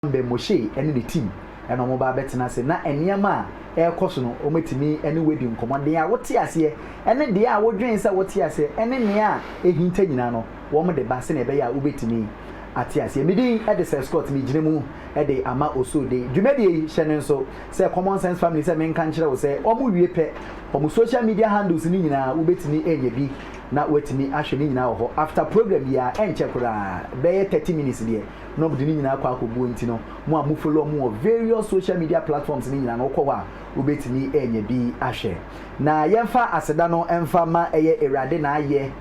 Be Moshe and the team and on mobile betting say na eniama air cosono ometimi any wedding command there what tears here and then there what drains what tears here and then near a hinted no woman the basin a bear ubetimi at tears here midi at the Scott me jinemu at the ama also de Jumedi Shannon so say common sense family say men can't say omu wepe omu social media handles ni na ubetimi enye bi na wetimi ahwe ni nyina ho after program ya enche kura be 30 minutes there nobody ni nyina akwa akobu enti no mo a mo follow mo various social media platforms ni nyina no kwa ubetimi enye bi ahwe na yemfa aseda no emfa ma eye erade na aye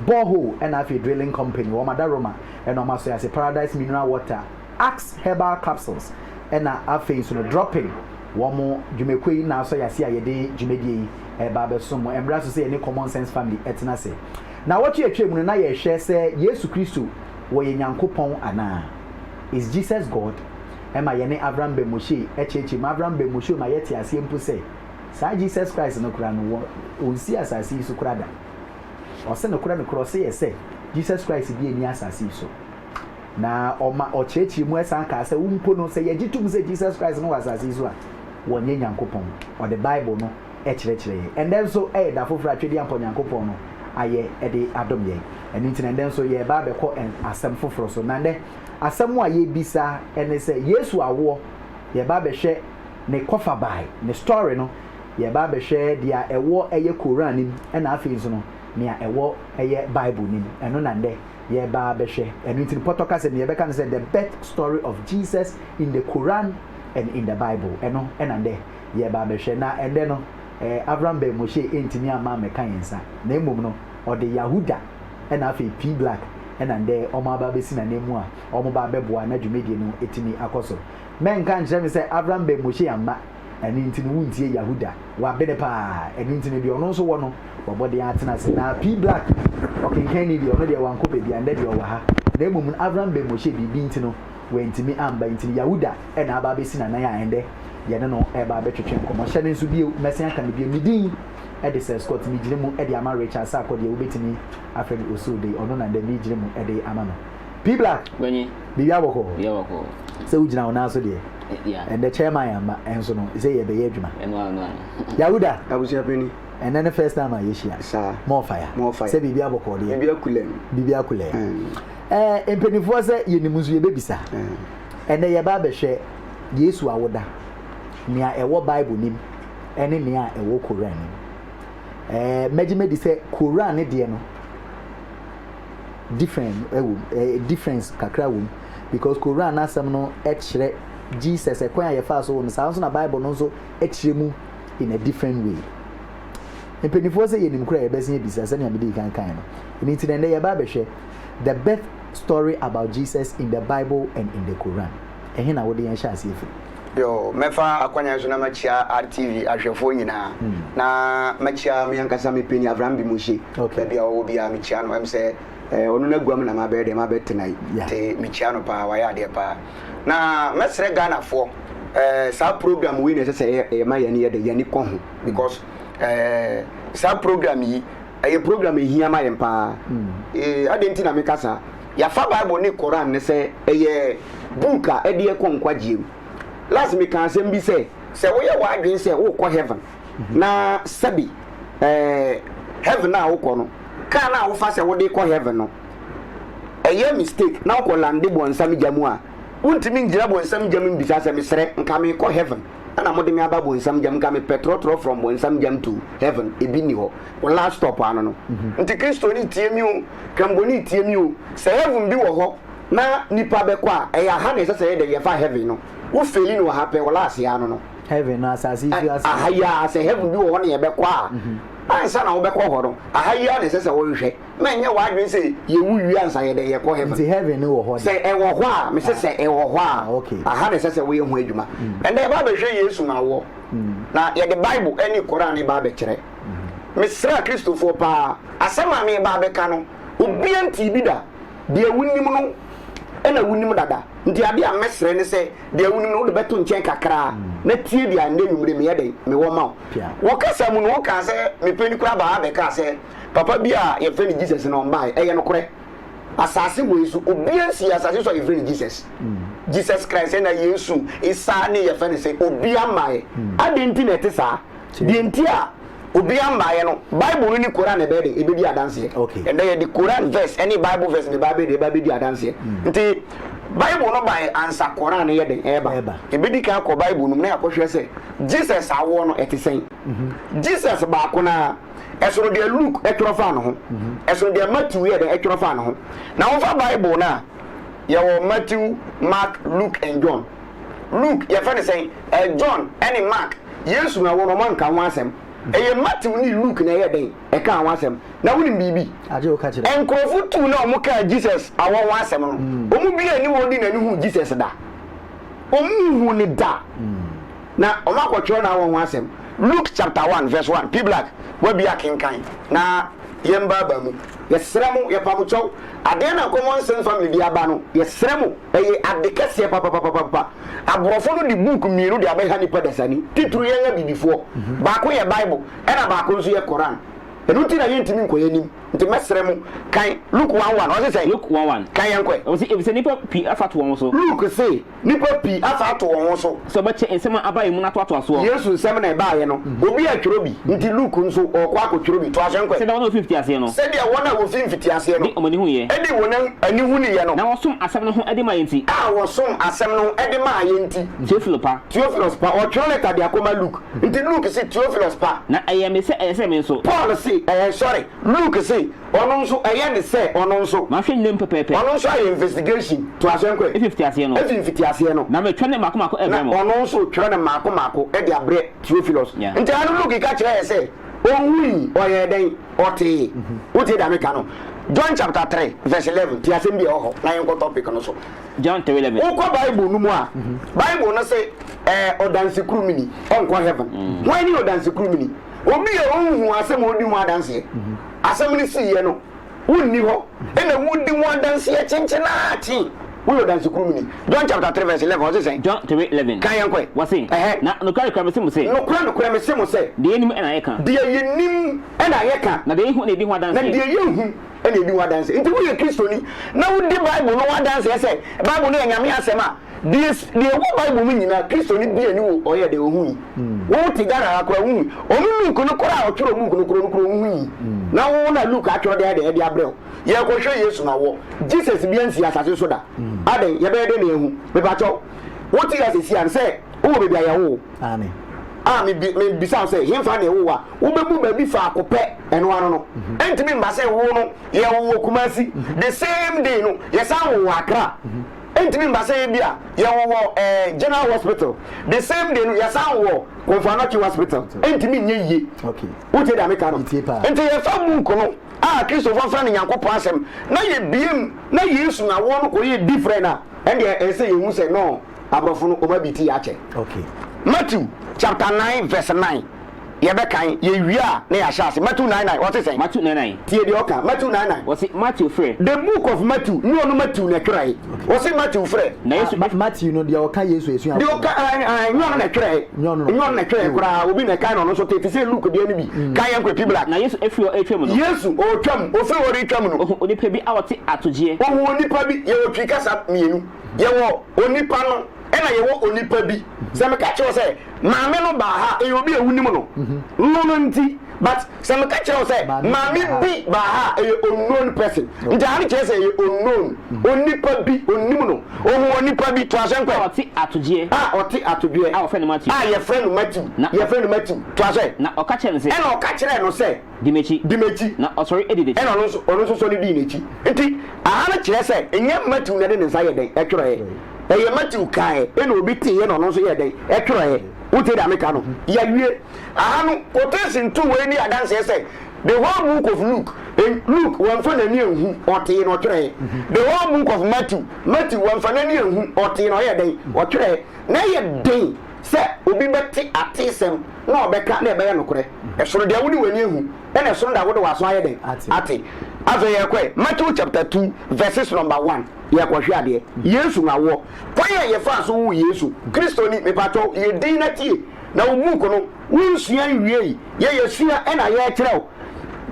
borehole and afi drilling company wo madaroma and o maso as Paradise Mineral Water Axe Herbal Capsules and afi so no dropping wo mo dwumekoi na so yase ayede dwumedie Baba Somo embrace say any common sense family etina say na what you atwa mu na ye hwe say Yesu Kristo wo ye Nyankopon ana is Jesus God ema ye ne Abraham be Moshe echechi ma Abraham be Moshe ma yeti ase mpu say sa Jesus Christ no kura no onsi asase so kura da o se no kura no cross ye say Jesus Christ bi eni asase so na o chechi mu esa ka say umpo no say ye gitum say Jesus Christ no asase so a wo nye Nyankopon or the Bible no and then so da fofra twedi ampo Nyankopon no aye de adom ye and internet then so ye ba be ko asem foforo so na de asem a ye bisa ene say Yesu awo ye ba be hwe ne kofa bai ne story no ye ba be hwe dia ewo eye Quran nim na afi so no ne ewo eye Bible nim eno na de ye ba be hwe and internet potoka say ye be kan say the birth story of Jesus in the Quran and in the Bible eno and de ye ba be hwe na and then no Abraham be Moshe entimi ama meka yensa na emom no o de Yahuda na afi P Black and there omo aba be si na nemu a omo ba be boa na dwumedie no etimi akoso men kan kire me say Abraham be Moshe amma eni ntini wuntie Yahuda wa be de pa eni ntini de ono so wo no obode atena se na P Black okenkan ni de ono de wanko be bi ande de o wa ha na emom Abraham be Moshe bi ntino wentimi amba ntini Yahuda na aba be si na nan ya ende yene no eba betwetwe nkomo hyene nso bi mesia kan bi midin e de Scott mi gire mu e de ama Richard Sakode e obetini afeli osude ono na de mi gire mu e de ama no P Black wenyi bi aboko se ugina ona so de yeah the chairman ama enso no say ye be ye adwuma no Yahuda abusia peni and then the first time I yeshia sa more fire say bi aboko de bi akule empenifo say ye nimuzu ye bebisa and ye ba be hwe Yesu awoda nia ewo Bible nim ene nia ewo Quran nim megimedi say Quran ne de no difference kakra wom because Quran asem no ekire Jesus ekwan ya fa so no so na Bible no so ekire mu in a different way empenifo say yenim kura yebesin ebisa say na medi kan no ni tinende ye ba behwe the birth story about Jesus in the Bible and in the Quran ehe na wode yan sha asiefi yo mefa akwanya so na machia RTV ahwefo nyina na machia me yankasa me peni Abraham bi Moshe baby a bia mechia no em say onu na guam na mabe de mabetenai te mechia no pa wa ya de pa na mesre Ghana fo sa program we ne say e ma ya ne ye de yani ko ho because sa program yi program ehia ma yem pa adenti na mekasa ya fa Bible ne Quran ne say buka e de konkwagie last me can say be say we ya wa adwen say wo kɔ heaven na sabi heaven na wo kɔ no ka na wo fa say wo de kɔ heaven no mistake na wo kɔ lande bonsam jamu a untimi ngira bonsam jamu bisa say me sere nka me kɔ heaven ana mo de me aba bonsam jam ka me petrol from bonsam jam to heaven ebi ni ho wo last stop ano no nti Kristo ni tie mi o kamboni tie mi o say heaven bi wo ho na nipa be kwa ha na say de ye fa heaven no wo feli no happen wala asia no heaven na asasi ahaya say heaven bi wo na ye be kwa ansa na wo be kwa ho no ahaya na say wo hwehwe menye wa adwen say ye wu wi ansa ye de ye kwa heaven the heaven no wo ho say e wo ho a me say e wo ho a okay aha na say wo ye ho adwuma and e ba be hwe Yesu na wo na ye the Bible any Quran e ba be kire me sra Christopher pa asema me ba be ka no obi anti bi da de awunim no ena wunim dada nti ade a mesre ne se de awunim no de beto nchen kakra na tie dia nde nwumre me yede me wo ma wo kasa mu no wo ka se me peni kura ba be ka se papa bi a ye fe ni Jesus no mba eye no kore asase wo isu obi ansi asase so ye fe ni Jesus Jesus Christ na Yesu isa ne ye fa ne say obi amaye adenti na ete saa de enti a obi amaye no Bible ni Quran na be de e be di adanse and then the Quran verse any Bible verse ne Bible de ba be di adanse nti Bible no by answer Quran ye den eba e be di ka ko Bible no na akohwe say Jesus awo no ete sen Jesus ba ko na esoro de Luke etorofa no ho esoro de Matthew ye de etorofa no ho na wo fa Bible na ye wo Matthew, Mark, Luke and John. Luke ye fa ne say John any Mark Yesu na wo no man ka ho asem e Matthew ni Luke na ye den e ka ho asem na woni bibi aje o ka kire enkrofo tu na omo ka Jesus awo ho asem no omu bi ani wo di na ni hu Jesus da omu hu ni da na omo akotwe na awo ho asem Luke chapter 1 verse 1 P Black we be akinkan na yemba ba mu yesremu ye pamucho ade na common sense family di aba no yesremu adekese papa abrofo no di book miru di aba ha ni pedesani titru ye nya bibifo ba ko ye Bible e na ba ko nso ye Quran enu ti na ye ntimi nkoye nim nti mesremu kan Luke 1:1 o say Luke 1:1 kan yankwe o say if say nipa pi afato won so Luke say nipa pi afato won so so ba che ensema abaye mu na to so Yesu nsem na ba ye no obi atworo bi nti Luke nso okwa akotworo bi to asenkwe say da won 50 ase no say dia wona wo 50 ase no ni omani hu ye edi wona ani hu ni ye no na wosom asem no ho edi ma yenti wosom asem no edi ma ye nti Theophilus pa o tworo letter dia akoma Luke nti Luke say Theophilus pa na me say me so Paul say sorry Luke say ono nso ne say ono nso ma hwe nim pepepe ono nso ay investigation to asenkwe 50 ase no 50 ase no na me twene makoma ebremo ono nso twere ne makoma e de abre Theophilus nti anu Luke ka kire say onwi oye den oti uti da meka no John chapter 3 verse 11 ti asem bi oho na yen ko topic no so John 3:11 uko Bible no mu a Bible no say odanse krumini onko heaven why ni odanse krumini obi ye onhu asem odi mu adanse asem ni siye no wonni ho ena wudi mu adanse chenchena chi wo odanse krumini John chapter 3 verse 11 what say John 3:11 kan yankwe wasi na no kare kare se mu say no kure me se mu say de enim ena ye kan de yenim ena ye kan na de hu na edi ho adanse na de yehu ena edi ho adanse nti wo ye Kristoni na wudi Bible no adanse say Bible no nyame asema de wo Bible mu nyina Kristoni bia ni wo oye de ohu yi wo ti gara akwa hu onu nku no kora otworo mu nku no koro hu yi na wo na Luke atworo de abrel ye ko hwe Yesu na wo Jesus bia nsi asase so da aden ye be de na ehu me ba cho wo ti asesi an say wo be bia ye wo amen me bisa say himfa na ewo wa wo be mu ba bi fa akopɛ eno ano no entimi mba say wo no ye wo Kumasi the same day no ye san wo Accra entimi mba say bia ye wo General Hospital the same day no ye san wo Konfanochi Hospital entimi nye yie okay wo te da meka no enti ye fa mu nkono Kristo fa ne Nyankopɔn asɛm na ye biem na Yesu na wo no ko ye different na and ye say you say no abrofo no oma biti ya che okay Matthew chapter 9 verse 9 ye be kan ye wia na ya sha se Matthew 9:9 what is say Matthew 9:9 tie de oka Matthew 9:9 wasi Matthew free the book of Matthew no Matthew na twerɛ wasi Matthew free na Yesu Matthew no de oka Yesu esu de oka no na twerɛ no na twerɛ kura obi na kan no so te say Luke de ani bi kan yan ko P Black na Yesu efri o etwam no Yesu o twam o fe o ri twam no onipa bi awote atogie onipa bi ye o twi kasa mienu ye wo onipa no ena ye wo onipa bi se me ka che say maame no ba ha e obi ewunim no nti but se me ka che say maame bi ba ha e unknown person nti ani che say unknown onipa bi onim no o onipa bi to asenkwa oti atogie oti atodue a friend Matthew ye friend Matthew to ase na o ka che no say ena o ka che no say dimechi na o sorry edide ena ono so ni di nechi nti aha na che say enye Matthew na de ne nsa ye den etwere eye Matthew kai ena obi tie no no so ye den etwere uti da meka no ya wie aha no quotation two we ni adanse say the whole book of Luke one for nani ehu ote no twere the whole book of Matthew one for nani ehu ote no ye den otwere na ye den say obi beti atesem na obeka na ebe ye nokore esoro de woni wani ehu ena esoro da wode waso aye den ate aso ye kwe Matthew chapter 2 verses number 1 ye kwahwe ade Yesu na wo kwaya ye fa so wo Yesu Kristo ni mepato ye din na tie na wo mu kono wo nsua wie ye sua ena ye kyerɛw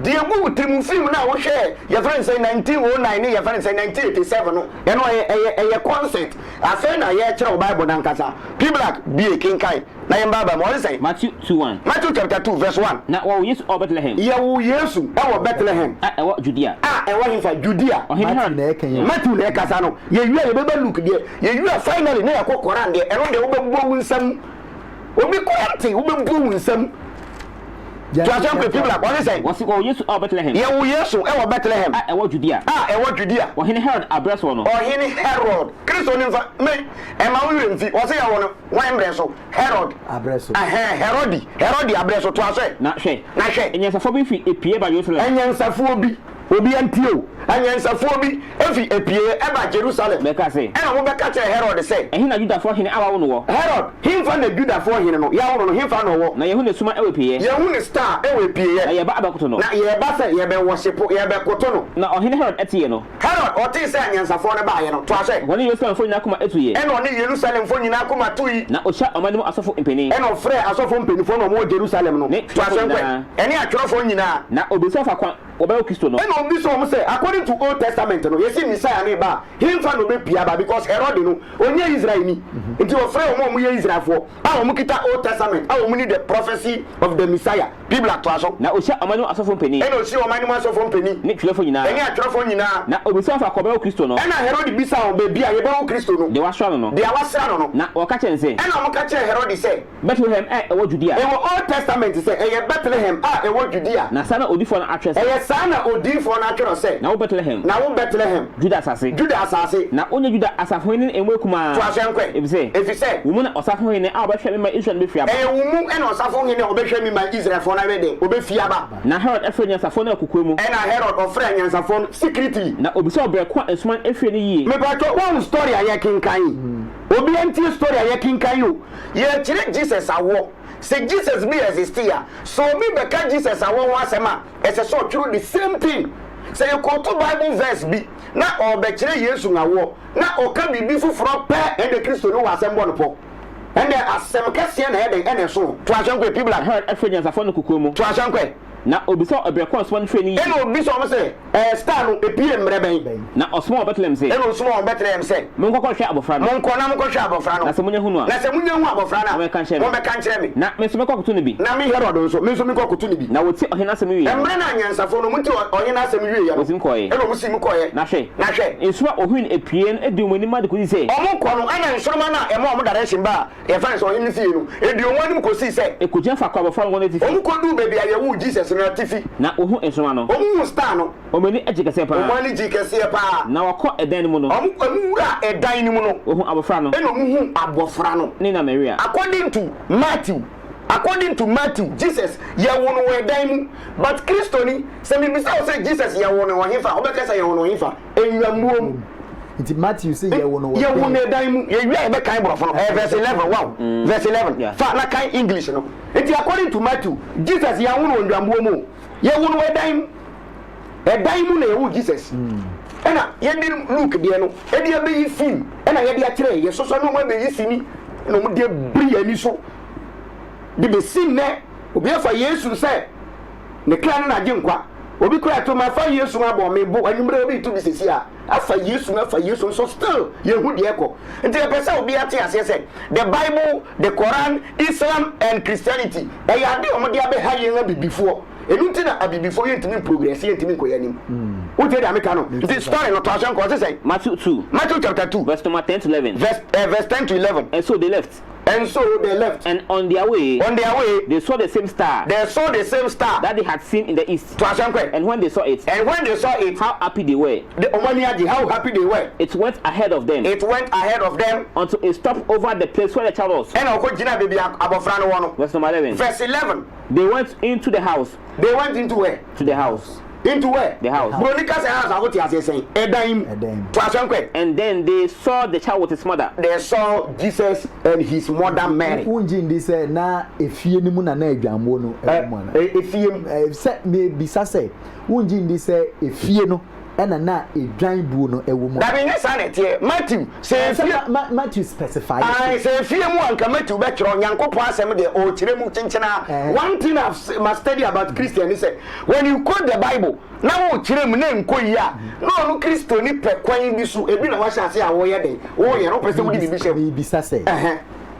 the gu trimu film na wo hwe your friend say 1909 ne your friend say 1987 no e no e concept afa na ye kire Bible na nkasa people like be kinkai na ye baba mo say Matthew 2:1 Matthew chapter 2 verse 1 na wo Yesu o Bethlehem ye wo Yesu e wo Bethlehem e wo Judea e wo hinfa Judea Matthew na kasa no ye wi ye beba Luke de ye wi finally na ye kokoran de e no de wo bebu nsam obi koyante wo bebu nsam Tuasan pe people like what say what's wo Yesu o Bethlehem ye wo Yesu e wo Bethlehem e wo Judea e wo Judea wo hene Herod abreso no o hene Herod Kristo ni fa me e ma wo mfi wo say ya wo no wan breso Herod abreso Herodi abreso tuasan na hwe enyasafo bi fi epie ba Jerusalem enyasafo bi obi antio anyansafo bi efi epie eba Jerusalem beka say ena mo beka che Herod say ehi na Judafo hene awawo no wo Herod himfa na Judafo hene no ya wo no himfa no wo na yehu ne suma ewe pie yehu ne star ewe pie na ye ba abakoto no na ye ba say ye be worship ye be koto no na ohene Herod etie no Herod oti say anyansafo ne ba ye no to ase woni Jerusalem fo nyina kuma etuye ena oni Jerusalem fo nyina kuma tuyi na osha omanim asofo mpeni ena ofre asofo mpeni fo no mo Jerusalem no to ase nkwe eni atwerofo nyina na obiso fa kwa obayo Kristo no ena obiso mo say according to Old Testament no yesi Messiah ne ba himfa no be pia ba because Herod no onye Israel ni nti ofre mo ye Israelfo a mo kita Old Testament a mo ni the prophecy of the Messiah people at aso na osha omanim asofo mpeni ena osi omanim asofo mpeni ne twelefo nyina eni atwerofo nyina na obiso fa kwa obayo Kristo no ena Herod bisa on be bia ye ba Kristo no de wasra no de awasra no na wakache nse ena mo ka che Herod say Bethlehem ewo Judea ewo Old Testament say e Bethlehem ewo Judea na sana odifo na atres e sana odifo na atwero say na wo Bethlehem Judah asase na onye Judah asafo ni enwe kuma to asenkwe efise wo mu na osafo ni a obehwe me ma Israel be fiaba wo mu e na osafo ni obehwe me ma Israel fo na wede obefiaba na Herod efre asafo na kokwe mu e na Herod ofre asafo secretly na obisa obrekwa ensuman efre ni yi me ba to one story aye kinkan obi anti story aye kinkan yo ye kire Jesus awo say Jesus be exist here so me be ka Jesus awo ho asema ese so true the same thing. Say you quote Bible verse bi na obekire Yesu ngawo na oka bibi fufuro pe e de Kristo no wasembo no po and the asem kase na e de ene so to asankwe people like Herod efre asafo no kokwe mu to asankwe na obisa obrekwa ensuman efre ni yi eno obisa o say star no epie mreben na osmo Bethlehem say eno osmo Bethlehem say monko hwe abofra no monko hwe abofra no na se munye hunu a na se munye hu abofra na mo be kan kire me na me so me kokoto ne bi na me Herod nso me so me kokoto ne bi na woti ohena asem wi emre na anyansafo no muti ohena asem wi ya no osim koye eno musim koye na hwe ensuma ohun epie no edi omani ma de ko say omo no ana nsoroma na emo omo direction ba e fa so ohena fie no edi omani ko si say e ko jenfa kwa abofra no tifi omo ko du baby ayewu Jesus no tifi na ohun ensuma no omo star no omani ejikese pa omani jikese pa na wakọ edan ni mu no omo wura edan ni mu no ohun abofra no eno mu abofra no ni na Maria according to Matthew Jesus ye wono edan mu but Kristo ni se me bisa say Jesus ye wono ohefa obeka say ye wono ohefa enwamuom nti Matthew say ye wono edan mu ye wi e be kan brofo no verse 11 wow verse 11 fa na kan English no nti according to Matthew Jesus ye wono enwamuom ye wono edan mu na ye wo Jesus ena ye di Luke de no e di be yi film ena ye di a kire ye soso no mo be yi sini no mo de bri ani so de be sin ne obi afa Yesu se ne kra na agye nkwa obi kra to ma fa Yesu abo me bo anwumre obi tu bi sesi a afa Yesu so still ye hu de eko nti e pese obi ate ase se the Bible, the Quran, Islam and Christianity e ya de omo de abe ha ye nga bibifo enunti na abibifo ye ntimi progress ye ntimi koyanim o je de ameka no the story no to asan ko say Matthew chapter 2 verse 10 to 11 verse 10 to 11 and so they left and on their way they saw the same star that they had seen in the east to asan ko and when they saw it how happy they were it went ahead of them until it stopped over the place where the child was and okogina baby abofra no wono verse 11 they went into the house to the house into where the house Bronika say house agoti asesen edaim to asankwe and then they saw the child with his mother they saw Jesus and his mother Mary unji ndi say na efie ni mu na adwambo no efie se me bisa say unji ndi say efie no ena na edwan bu no ewo mu da be nyesa na tie Matthew say Matthew specify say fie mu anka Matthew be kiro Nyankopon asem de o kire mu chenchena one thing I must study about Christian is when you quote the Bible na wo kire mu na nkoyi a no no Kristo ni pe kwan bi so ebi na wa hyase a wo ye den wo ye no pese wo di bi hyem bi sa say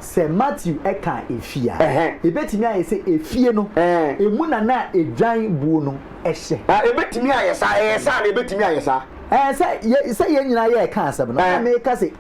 se Matthew eka efia ebetimi aye se efie no emu na edwan bu no ehye ebetimi aye sa na ebetimi aye sa say ye nyina ye ka asem no America say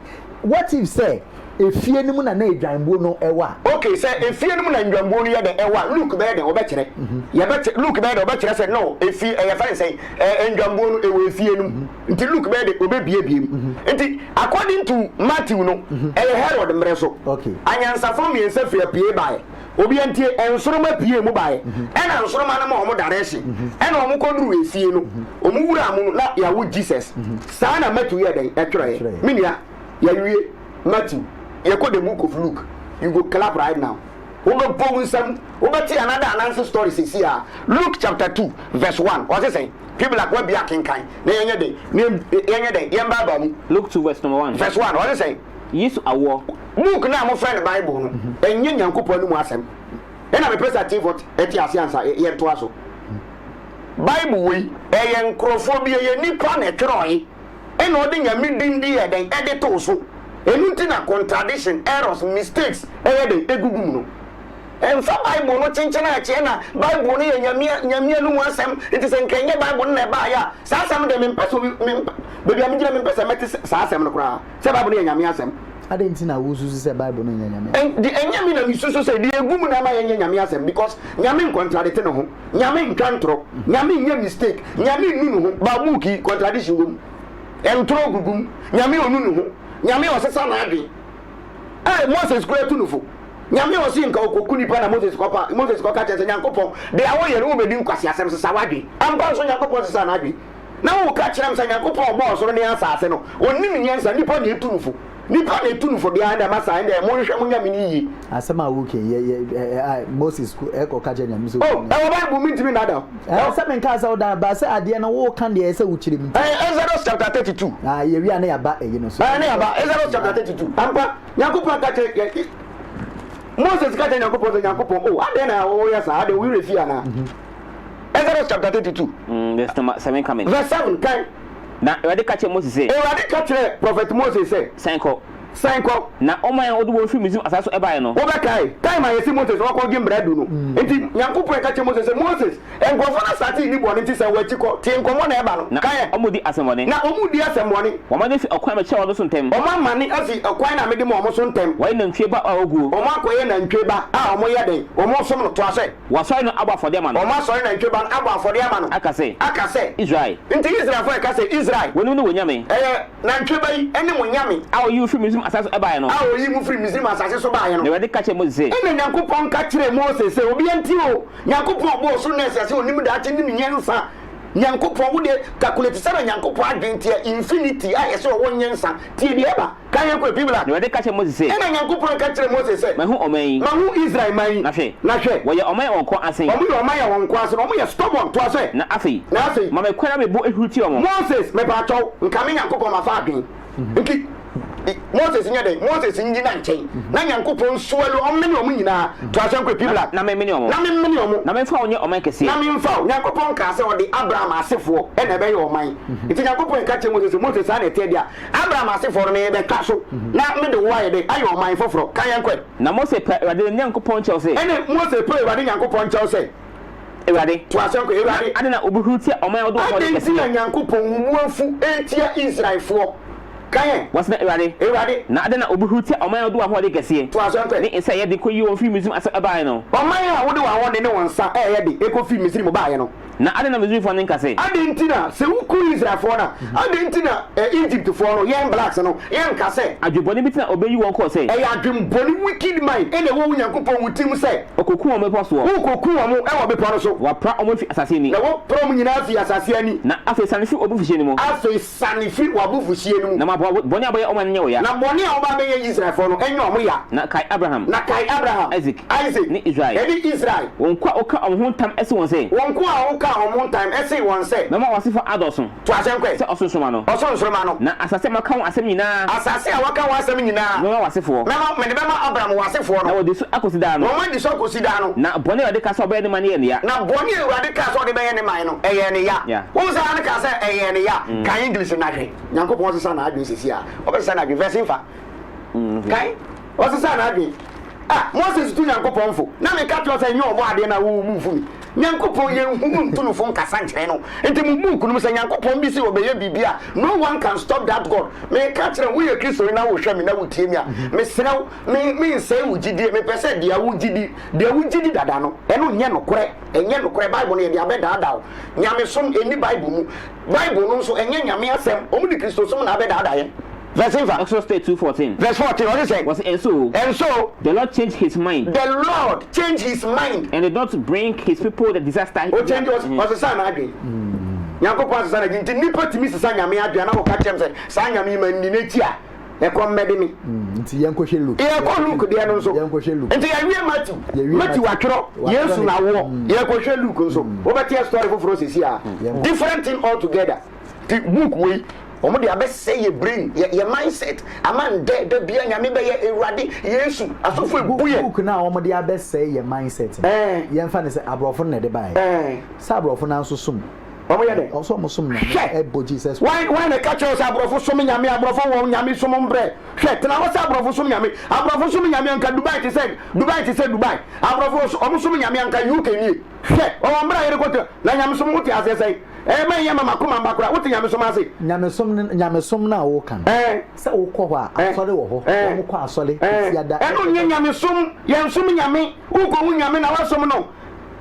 what if say efie ni mu na edwan bu no ewa okay say efie ni mu na edwan bu no ye de ewa Luke be de obekere ye be Luke be de obekere say no efie ye fa say edwan bu no ewa efie ni nti Luke be de obebiebiem nti according to Matthew no Herod mreso okay anyansa from ye say fie pie bae obi antie ensoroma pie mu bae ena ensoroma na ma omo direction ena omo koduru efie no omo wura amu na ya wo Jesus sa na Matthew ye den etwere minia ya wie Matthew you quote the book of Luke, you go clap right now. We go pour some. We go tell another answer story. See here, Luke chapter 2, verse 1. What's it saying? People like we be acting kind. Luke 2, verse number 1. Verse 1. What's it saying? Yes, a war. Luke now, my friend, the Bible. And you young couple no asem. And I'm a person what etiasiansa ye to aso. Bible we encrophobia ye nipa na troy. And odin ya midindi ya den edit so. Anything a contradiction, errors, mistakes, de egugum no. And for Bible no chenchena chena, Bible ni nyamia no asem, it is enkenye Bible na ba ya. Sa asem de mempeso baby amgira mempeso meti sa asem no kra. Se Bible ni nyamia asem. Adenti na wusu se Bible no nyamia. And the enyami na misusu say the egum na ma nyamia asem because nyame contradict no ho. Nyame nkantro, nyame nye mistake, nyame nunu ho. Ba muki contradiction gum. Entro gugum, nyame onunu ho. Nyame osesa na adwe Moses kura tunufo nyame osi nka okoku nipa na Moses ko ka chese Nyankopon de awoye no obedi nkwasi asem sesa wadwe ampa so Nyankopon sesa na adwe na wo ka kire msa Nyankopon bo so ne asase no onim nyansa nipa na etunufo de anda masa ende mo hwehwe mo nyame ni yi asema wo ke Moses ko ka kire nyame so Bible mintimi na da asema nka sa oda ba se ade na wo kan de se wo kire mi Exodus chapter 32 ye wi ana ya ba no so na ya ba Exodus chapter 32 ampa Nyankopon ka kire Moses ka kire Nyankopon ade na wo ya sa ade we refi ana Exodus chapter 32 verse number 7 coming verse 7 kan na Ewade ka kire Moses say Ewade ka kire prophet Moses say Sanko na oman odu wo fi mizim asaso ebaye no obekai kai ma yesi Moses wako gi mbradu no enti Nyankopon ka kire Moses say Moses enkofo na start ni boni ti say wachiko ti enkomo na eba no kai omudi asemone na omudi asemone wamane fi okwan ma chewa no so ntem omamane afi okwan na mede mo omo so ntem wai na ntwe ba ogu omo akoye na ntwe ba a omo ye den omo som no to ase wasoi no agba fode ma no omo asori na ntwe ba agba afode ma no akase Israel enti Israel fo ka say Israel wonu no wonyame na ntwe ba yi ene wonyame awo yi fi mizim asaso ebaye no awo yi mu free Misrim asase so ba ye no Ewade ka kire Moses say ene Nyankopon ka kire Moses say obi anti o Nyankopon bo so na asase onim da ati nim nyensa Nyankopon wo de calculate sana Nyankopon adwentia infinity a yese wo nyensa tie bi eba kan ye ko bibla Ewade ka kire Moses say ene Nyankopon ka kire Moses say mahu oman mahu Israel man na hwe wo ye oman wonko asen omo ye oman ya wonko asen omo ye stubborn to ase na afi ma me kwara me bo ehuti omo Moses me ba taw nka me Nyankopon ma fa adwen nki Moses nyi na nchen na Nyankopon suwelu omeni omu nyina to asen ko bibla na me meni omo na me fa onye oman kese na me mfa Nyankopon ka se odi Abraham asefo e na be ye oman iti Nyankopon ka che Moses ana te dia Abraham asefo no be ka so na me de wo aye de aye oman foforo kan yankwe na Moses pe Ewade Nyankopon che o se ene Moses pe Ewade Nyankopon che o se Ewade to asen ko Ewade ade na obuhuti oman odo fo de kese ade Nyankopon muafu etia Israel fo Kaye wasna Ewade na ade na obuhuti oman odo ho de kese to asen ko ni isa ye de koyi won fi mizim asa ebaye no oman a wo de wa won de ne wonsa ye de ekofi Misiri mo ba ye no na ade na mizim fo ne nkase ade ntina se wuku Israel fo na ade ntina Egypt fo no yen blacks no yen nkase adweboni bitina obeyi won ko se adwemboni wicked mind ene wo Nyankopon wutim se okoku won me poso okoku won e wo be pono so wa pra omo fi asase ni na wo prom nyina fi asase ani na afi sanifi obufuhie ni mo afi sanifi wabufuhie ni mu na ma boni aboye omo nye wo ya na boni a oba be Israel fo no enyo omo ya na kai Abraham Isaac ni Israel ni Israel won kwa oka omo tam ese won se won kwa oka on time say one say mama wase for adultson to asenkwe say osonsoma no na asase maka asem nyina asase a waka wasem nyina mama wase for mama me de bema Abraham wase for na no wodi so akosida no mama di so akosida no na bone ade ka so be ne mane ne ya na bone ade ka so de be ne man no eye ne ya wo say ade ka say eye ne ya kan English na hwe Nyankopon se sa na adwen sisi a obesa na adwen verse fa kai o se sa na adwen Moses tu Nyankopon fo na me ka to say nyo obo ade na wo mu fu mi Nyankopon ye hu ntu no fo nkasa nkyere no enti mu book no say Nyankopon bi se obeye bibia no one can stop that God me ka kire wo ye Kristo na wo hwa mi na wo tie mi a me serew me nsay wo gidi me pese dia wo gidi dada no eno nye no kore enye no kore Bible no ye dia be dada o nyame som eni Bible mu Bible no so enye nyame asem omu di Kristo som na be dada ye Verse 5. Exodus 2:14. Verse 14. What is it? Was and so the Lord changed his mind. The Lord changed his mind and did not bring his people the disaster. O change was the son again. Nyankopon say na nti nipa timi sesa nyame adua na wo ka chem say sa nyame man ni neti a e kom mede mi. Nti yenkohwe Luke. Luke de no so. Yenkohwe Luke. Nti ya Matthew watworo Yesu na wo. Yenkohwe Luke nso. Wo beti story for sesi a. Different thing altogether. The book we omo de abese ye brain ye mindset aman de bia nyame be ye ewrade Yesu asofo ebuye book na omo de abese ye mindset ye mfa ne se abrofo na de bai sa abrofo na nso sum omo ye de also mo sum na ebo Jesus why na catch us abrofo sum nyame abrofo wo nyame sum mbre hwe tena wo sa abrofo sum nyame anka Dubai ti say Dubai abrofo omo sum nyame anka UK ni hwe o mbra ye rekoto na nyame sum wuti asese man yama makoma mbakura wote nyamesom ase nyamesom na wo kan se wo kɔ hɔ a asɔre wɔ hɔ wo kɔ asɔre siada ɛno nye nyamesom yɛnsom nyame wo kɔ hu nyame na wasom no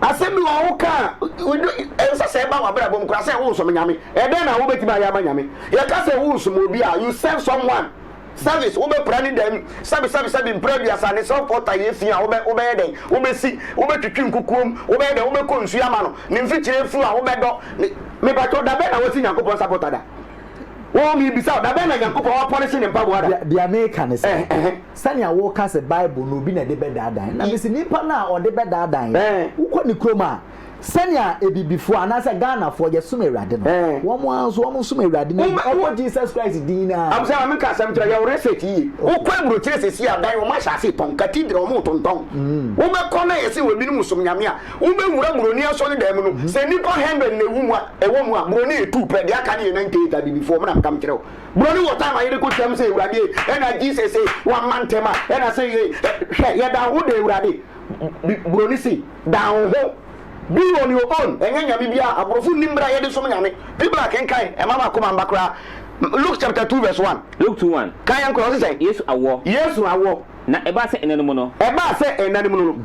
asɛm bi wɔ wo ka ɛnsa sɛ ɛba wabra bom kora sɛ wo som nyame ɛdɛn na wo betima ayama nyame yɛka sɛ wo som obi a you serve someone service wo be prani dem sabi mpra bia sa ne so pota ye fi a wo be den wo be si wo be twitwi nkukuom wo be den wo be ko nsu ama no ne mfikire fu a wo be do me ba to da be na wo si Nyankopon support da wo mi bisa da be na Nyankopon wa policy ne mpabo ada the American is sanya wo ka se Bible no bi na de be da dan na me si nipa na o de be da dan wo ko ni kroma sanya ebibifo anasa Ghana fo ye sum Ewrade no wo mo anso wo sum Ewrade no o Jesus Christ din na am say am ka sam tira ya research yi wo ko eburo tire sesi adan wo ma sha se ton cathedral mo tonton wo be ko na yesi we bi no sum nyame a wo be wura buroni aso ne dem no se nipa 100 na ewu mu a ewo mu a buroni e2 pe de aka ne 98 da bibifo mo na kam kire wo buroni wo time ayere ko tem se Ewrade e na Jesus say one man tema e na say ye da wo de Ewrade buroni si down ho be on your own enye nyame bia abrofo nimbra ye de som nyame people akenkan e mama koma mbakra Luke chapter 2 verse 1 Luke 2:1 kan yan ko say Yesu awo na eba se enanum no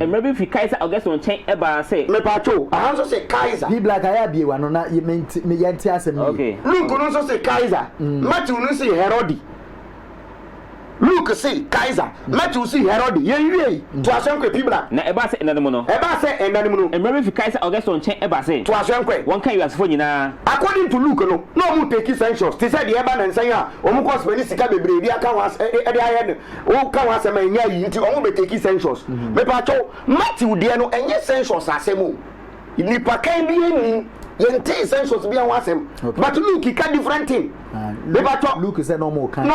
emra bi fi Kaiser Augustus chen eba se me pacho ahanso say Kaiser bi black aya bi wa no na me yenti asem okay Luke no so say Kaiser Matthew no say Herod Luke say Kaiser Matthew say Herod ye wie to asenkwe pibla na eba se enanum no emra bi fi Kaiser Augustus chen eba se to asenkwe won kan yasefo nyina according to Luke no mu take census they said the eba na nsan a omu ko spend sika bebre bi aka wa e de aye no o ka wa sema nya yi nti omu be take census me pa cho Matthew de no enye census asemo nipa kan bi eni yente census bi an wasem but Luke ka different thing Luke say no more kan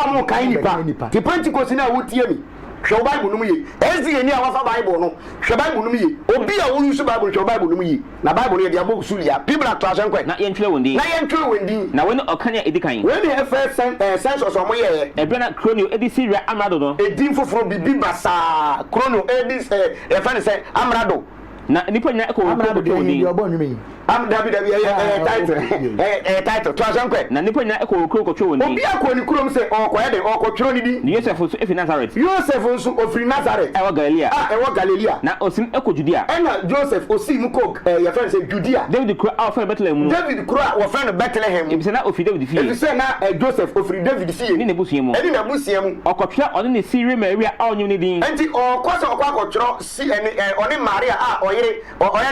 nipa ti Pentecost na wo tie mi hwe Bible no mu ye ezi eni a wafa Bible no hwe Bible no mu ye obi a wo use Bible hwe Bible no mu ye na Bible no ye dia book sulia people attraction kwa na yentwe wondi na when okanya edikan when the first census o mo ye ebena chrono edisi re amrado no edin foforo bibi basa chrono edis e fa ne say amrado na nipa nya ko wondi am David title to asankwe na nipa nya ko twetwe wondi obi akọ ni kurom se ọkọ de ọkọ twero ni di Joseph nso efi Nazareth ofiri Nazareth ewo Galilea na osim eko Judea ena Joseph osim ko ya friend say Judea David kro a friend Bethlehem David kro a wo friend Bethlehem ebise na ofi David fi ebise na Joseph ofiri David fi ni nebusuye mu okotwa oni ne Siri Maria a onyum ni din enti okọ se okọ akotwero si oni Maria a oyere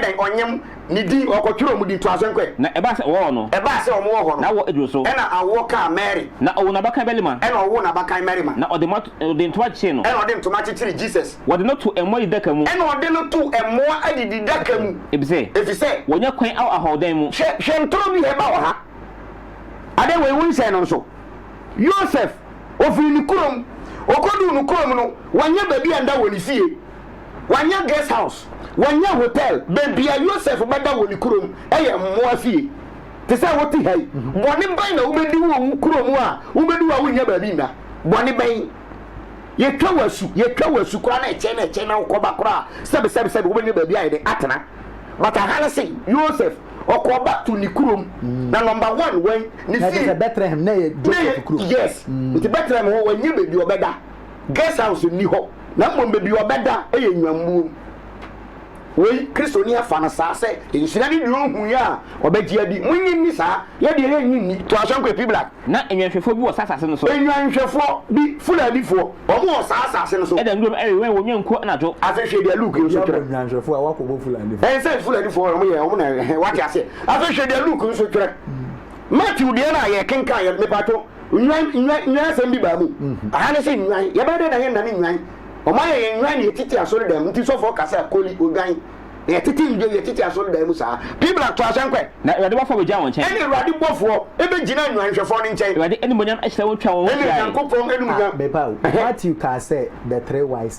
den onyem ni di okotwero mu di to asenkwe na eba se wo no eba se omo wo no na wo eduro so e na awo ka Mary na owo na baka belima e na owo na baka Mary ma na ode ntoma che no e na ode ntoma chechiri Jesus wode no to emo idaka mu e na ode no to emo adidi daka mu efise wonya kwan aw ahodan mu hwe ntoro bi heba wo ha ade we wun se no so Joseph ofiri ni kurom okodu nu kurom no wanya baby anda woni fie wanya guest house wanya hotel baby a Joseph bada woni kurom eye mmoa fie te say woti hai boni ban na ubedi wo kurom a ubedi wa wonya baby na boni ban yetwa wasu kura na eche na ukoba kura sebe ubedi baby a de atena but I say Joseph okoba to ni kurom na number 1 when ni fie Bethlehem na Joseph kurom yes nti Bethlehem ho wanya baby obeda guest house ni ho na mmom baby obeda eye nwamu we Kristo ni afa na saa se nsira ni hu ya obeji adi munyi ni saa ye de ye nyi to asonkwe pibla na enwanhwefo bi wo sasase no so enwanhwefo bi fulani fo omo sasase no so edam dum we wonya nko na jo afehwe de Luke nso twere enwanhwefo a wakobo fulani say fulani fo omo ye omo na wati ase afehwe de Luke nso twere Matthew de na ye kenkan ye mepato nwan sem bi ba mu aha ne se nwan ye ba de na ye na nwan omo ye nwan ye titi asori dem nti so fo kasa koli ogan ye titi njo ye titi asori dem sa pibla to asenkwe na Ewade bofo be ja won chen ene Ewade bofo ebe gina nwanhwefo ni chen Ewade eni monyam ahira won twa won ene yankopon enu nya bepa Matthew ka say the three wise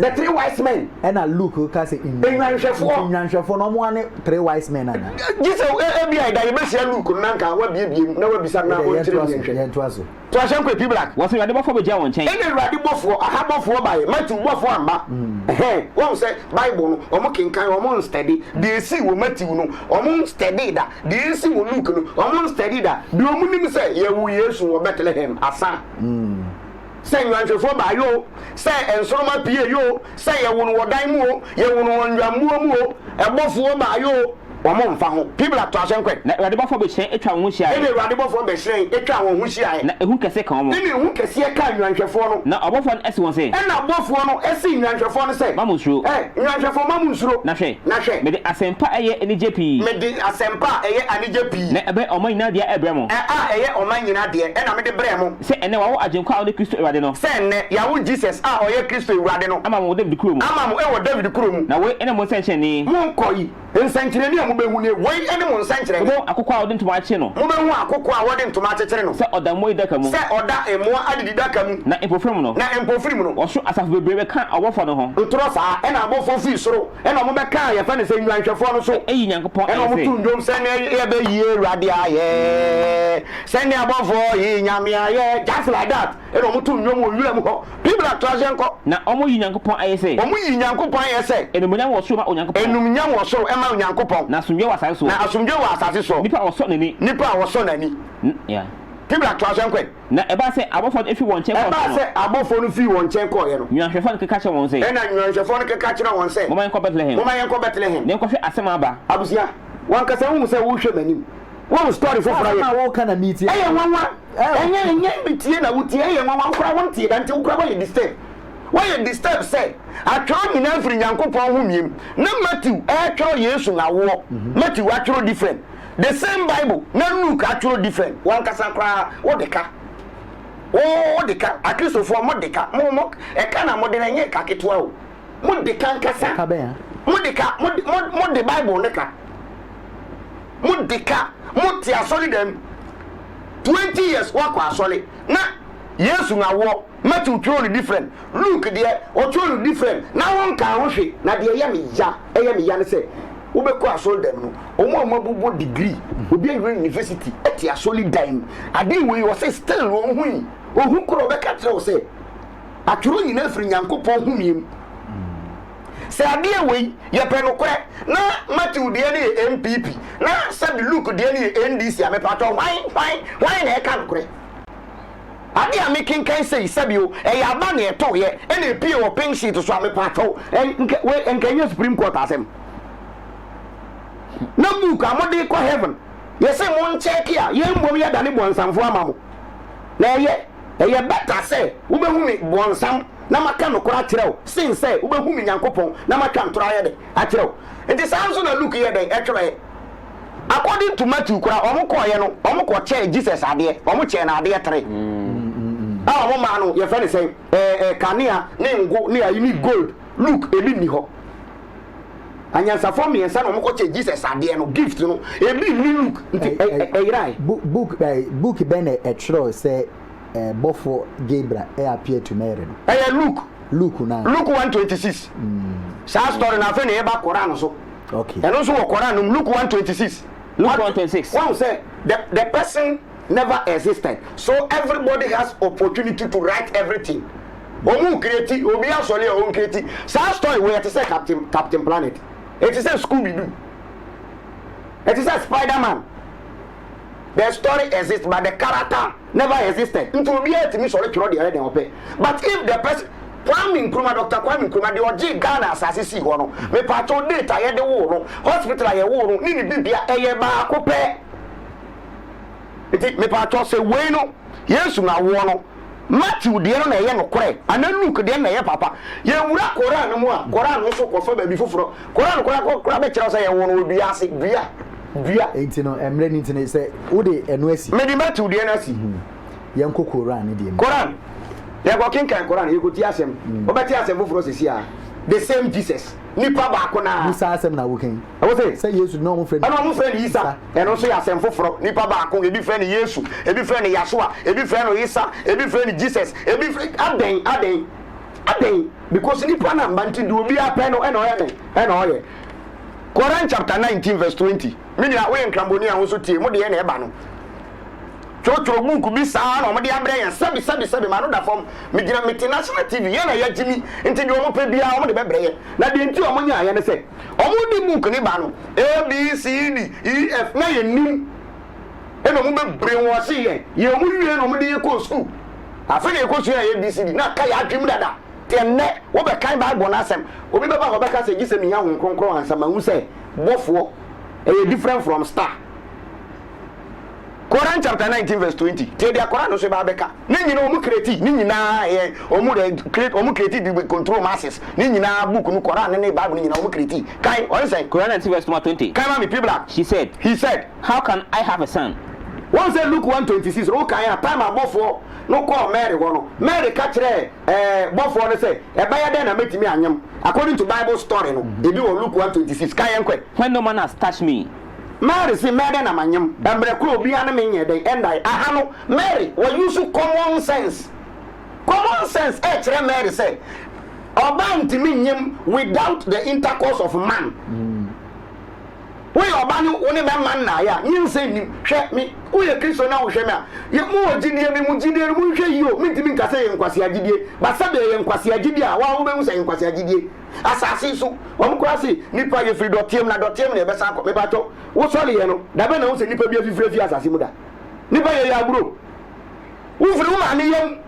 men and Luke ka say nwanhwefo no mo ane 3 wise men ana Jesus ebi ai da ye besia Luke nanka wa biebiem na wa bisa na o kire ye nto aso to asenkwe pibla wo se Ewade bofo be ja won chen ene Ewade bofo aha bofo ba ye Matthew bofo amba won say Bible no omo kinkan omo study de si wo Matthew no omo study da de si wo Luke no omo study da de omo nim say ye wu Yesu wo Bethlehem asa say nwanhwefo ba yo say ensoroma pie yo say ye wo no wodan mu o ye wo no nwamuo mu o ebofo ba yo omo mfa ho pibla to asenkwe na Ewade bofo be chen etwa won hia ene Ewade bofo be hyen etwa won ho hia na ehu kese kan mo ene ehu kese ka nwanhwefo no na obofo no esi won se ena bofo no esi nwanhwefo no se mamusuro nwanhwefo mamusuro na hwe me de asempa eye enije pi me de asempa eye anije pi na ebe oman nyina de ebremo eye oman nyina de ena me de bremo se ene wa wo ajenkwa ne Kristo Ewade no se ene ya wo Jesus oye Kristo Ewade no ama mo David kurom ama mo ewo David kurom na we ene mo senche ni mo nkoyi nsankyere ni amubehu ne we ene mo nsankyere mo akokwa a wode ntoma ache no mo behu akokwa a wode ntoma achechere no se oda mo idaka mu se oda emo adidi daka mu na empofrim no wo so asaf bebrebe kan awofo no ho ntoro saa ena abofo fi soro ena mo be kan ye fa ne se nwanhwefo no so eyi nyankopon ena mo tu ndom se ne ye be yi Ewade aye se ne abofo yi nyame aye just like that ena mo tu ndom wo wura mu ho people are trying ko na omo yi nyankopon aye se omo yi nyankopon aye se enumunyam wo so ma onyankopon enumunyam wo so e ma onyankopon na asomdwe wa asase so na asomdwe wa asase so nipa wo so nani yeah people are trying ko na eba se abofo efi won chen ko eba se abofo no fi won chen ko ye no nwanhwefo no keka che won se ena nwanhwefo no keka che won se mo man ko Bethlehem ne ko hwe asem aba abusia wan kasa hu se wo hwe manim one story for Friday na wo kana meet eye nwanwa enye bitie na wutie eye nwanwa nkura won tie da nti nkura wa ye disturb why disturb say atwa nyina firi nyankopon ho miem na Matthew atwa Yesu na wo Matthew atwa different the same Bible na Luke atwa different wan kasa kra wo deka akristofo mo deka mo e kana mo de na nye ka ketwa o mo deka nkasa ka be mo deka mo de Bible ne ka mo deka mo ti asoli dem 20 years wa kwa asoli na Yesu na wo Matthew truly different Luke there o truly different na won ka ho hwe na de ye me ya ne say wo be ko asol dem no omo mabubo degree obi a university eti asoli dime ade we wo say still wo hu ohun kro be ka tre wo say aturo nyina firi nyankopon hu miem se ade we ye pe no kre na Matthew de ne MPP na said Luke de ne NDC amepato why na e ka no kre ade a making kan say sabio e ya ba na eto ye e na pie wo pen sheet so amepato enka Supreme Court asem na book amode ko heaven ye say mon check ya ye mbom ya dane bonsamfo amamo na ye better say wo be hu me bonsam na maka no kora kirew sin say wo be hu me nyankopon na maka ntora ye de a kirew enti sanso na look ye de e twere according to Matthew kura omo ko ye no omo ko che Jesus ade omo che na ade 3 omo ma no ye fe ne say kanea ne ngo ne ayi ni gold look ebi ni ho anyansa for me ensa no omo ko che Jesus ade no gift no ebi ni look nti right book ben e tro say bofo Gabriel appear to Mary no Luke now Luke 126 sa story na fe ne e ba Quran so okay and also Quran Luke 126 Luke 126 one say the person never existed, so everybody has opportunity to write everything. Omu create obi asole o create sa story where it say Captain Planet, it is a Scooby Doo, it is a Spider-Man. The story exists but the character never existed. Into be it me sorry kiro the other ope. But if the person Kwame Nkrumah, Dr. Kwame Nkrumah, the OG Ghana asasi ho no me pato data ye de wo no hospital ye wo no ni bibia eye ba ko pe iti me pato se we no Yesu na wo no Matthew de no na ye no kore ana Luke de na ye papa ye wura Quran no mu a Quran no so ko fa ba bi foforo Quran ko be kira say ye wo no bi ase bia enti no emre ni enti say wo de eno asi me di Matthew de na asi ye nko Quran ni de Quran ye go kinkan Quran ye go ti asem obeti asem foforo sesi a the same Jesus nipa ba ko na Musa asem na wo kan I was say Yesu no mo friend ana mo friend Isa and also ya asem foforo nipa ba ko ebi friend Yesu ebi friend Yahshua ebi friend Isa ebi friend Jesus ebi friend aden because nipa na mbanti do obi apen no eno ye Quran chapter 19 verse 20 me na we nkramboni a wo so tie mo de ye na eba no chocho munku bi saa na omde abre yan sabi ma no da form me gina international TV ye na ya jimi nti de omo pe bia omo de bebre ye na de nti omo nya ye ne se omo di munku ni ba no A B C D E F na ye nim e no mo bebre wo se ye omo wie no omo de ye ko school afa na ye ko school A B C D na ka ya atwim dada te ne wo be kan Bible na asem obi be ba ko be ka se gise mi ya hon kronkron ansa ma hu se bofo e different from star. Quran chapter 19 verse 20. Te dia Quran no so ba beka. Ni nyina omu create, ni nyina omu create the control masses. Ni nyina book no Quran ne Bible ni nyina omu create. Kai on say Quran 19 verse 20. Kai ma me people. He said, how can I have a son? One say Luke 126. O kan ya time abofo no call Mary go no. Mary ka kire bofo no say e ba ya den na metimi anyam. According to Bible story no. Ebi wo Luke 126. Kai enkwe. When no man has touched me, Mary say Mary na manyam embre kro obi ana menye den and I ahano Mary we use common sense e kire Mary say oba ntimi nyem without the intercourse of man we oba ni woni be man na ya nyin say ni hwe me we Kristo na wo hwe me a ye mo ogidie mi mu gidie mu hwe yi o mi ntimi nkase ye nkwase agidie ba sabe ye nkwase agidie a wa wo be hu say nkwase agidie asasi so omkwase nipa ye free dotiem na be san ko me bato wo so le ye no da be na wo se nipa bi afifire fi asasi mu da nipa ye ya buro wo free wo ma ne yem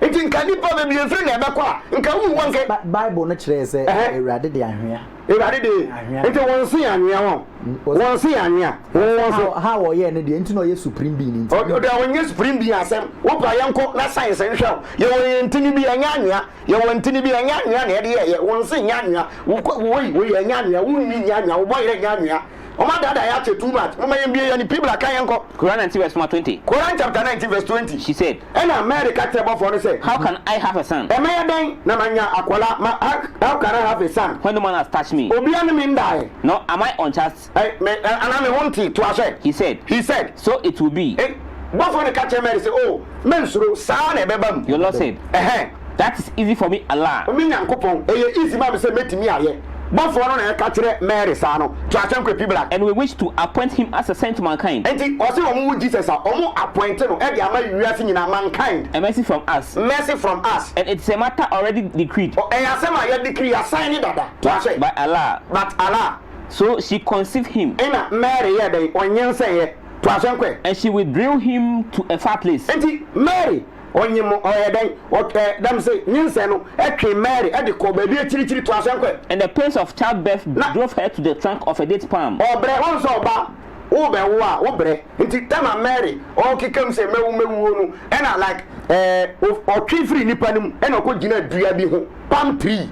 enti nka nipa be bi free na be ko a nka wo won ke Bible no kire se Ewurade de ahwea Ewurade de enti won se anwea won se anwea won so how wo ye ne de enti no ye supreme being enti o da won ye supreme being asem wo pa yanko na science nhwe ye won ntini bi anya anwea ye won ntini bi anya anwea na ye won se nya anwea wo ye nya anwea wo ni nya anwea wo boy nya anwea o ma dada ya che too much mo ma ye bia ni people aka yanko Quran 19 verse 20. Quran chapter 19 verse 20. She said, and America table for say how can I have a son? E ma den na manya akola how can I have a son when no man has touched me? Obi an me ndai. No, am I unjust? Ana me wonti to ase. He said, so it will be. Before the catch Mary say, oh, mensuro sa na bebam. Your Lord said, that is easy for me, Allah. Me nyankopon easy ma be say metimi aye. Before no na catch Mary sa no to asem kwe people. And we wish to appoint him as a saint to mankind. Enti o say omo Jesus a omo appoint no e dey ama wiase nyina mankind. A mercy from us. Mercy from us. And it's a matter already decreed. Asema ya decree assign dada. To ase by Allah. But Allah. So she conceived him. Ina Mary ya dey onyense ye. To asem kwe. And she withdrew him to a far place. Enti Mary onyemo oyeden them say nyinse no etwe Mary e de ko ba bi akirikiri to asenkwe and the pains of childbirth drove her to the trunk of a date palm. Obre won so ba wo be wo a wo bre nti tama Mary o kikam say mewu no e na like o twi free nipa nim e na ko gina dua bi ho palm tree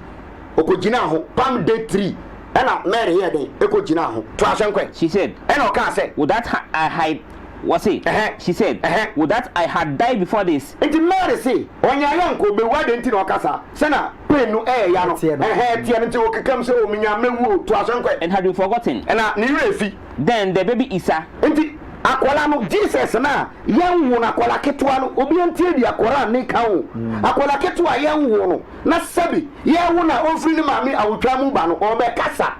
o ko gina ho palm date tree ɛna Mary yɛ den eko gyina ho to ahyɛnkɔ She said, ɛna ɔka sɛ would that I had was it? She said, would that I had died before this? nti Mary say ɔnya yɛ nko be wa de nti na ɔkasa sɛ na pain no ya no tie no nti okekam sɛ ominya mewu to ahyɛnkɔ and had been forgotten. ɛna ne yɛ fi Then the baby Isa, nti akwala no Jesus na yɛnwo na akwala ketewa no obi antie di akwala ne ka wo akwala ketewa yɛnwo no na sabi yɛnwo na ofiri ne maame awotwa mu ba no ɔbɛkasa